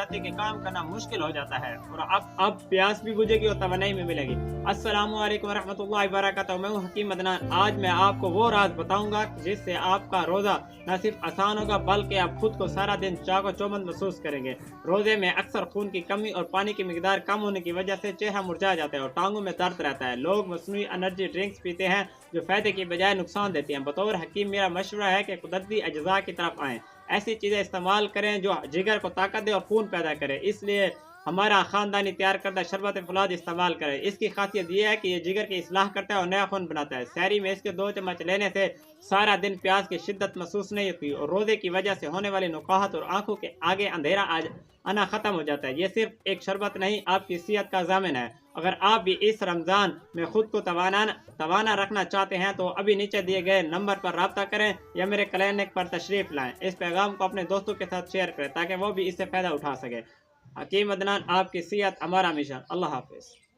जाती है कि काम करना मुश्किल हो जाता है और अब प्यास भी बुझेगी और तवानाई भी मिलेगी। अस्सलामु अलैकुम रहमतुल्लाहि व बरकातहू। मैं हूं हकीम अदनान। आज मैं आपको वो राज बताऊंगा जिससे आपका रोज़ा न सिर्फ आसान होगा बल्कि आप खुद को सारा दिन चाको चौबंद महसूस करेंगे। रोज़े में अक्सर खून की कमी और पानी की मिकदार कम होने की वजह से चेहरा मुरझा जाता है और टांगों में दर्द रहता है। लोग मसनूई एनर्जी ड्रिंक्स पीते हैं जो फायदे की बजाय नुकसान देती हैं। बतौर हकीम मेरा मशवरा है कि कुदरती अज्जा की तरफ आएँ, ऐसी चीज़ें इस्तेमाल करें जो जिगर को ताकत दे और खून पैदा करे। इसलिए हमारा ख़ानदानी तैयार करदा शरबत फुलाद इस्तेमाल करें। इसकी खासियत ये है कि ये जिगर की इस्लाह करता है और नया खून बनाता है। सहरी में इसके 2 चम्मच लेने से सारा दिन प्यास की शिद्दत महसूस नहीं होती और रोज़े की वजह से होने वाली नुकाहत और आंखों के आगे अंधेरा आना ख़त्म हो जाता है। ये सिर्फ एक शरबत नहीं, आपकी सेहत का ज़ामिन है। अगर आप भी इस रमज़ान में खुद को तवाना रखना चाहते हैं तो अभी नीचे दिए गए नंबर पर राब्ता करें या मेरे क्लिनिक पर तशरीफ़ लाएं। इस पैगाम को अपने दोस्तों के साथ शेयर करें ताकि वो भी इससे फ़ायदा उठा सके। हकीम अदनान, आपकी सेहत हमारा मिशन। अल्लाह हाफ़िज़।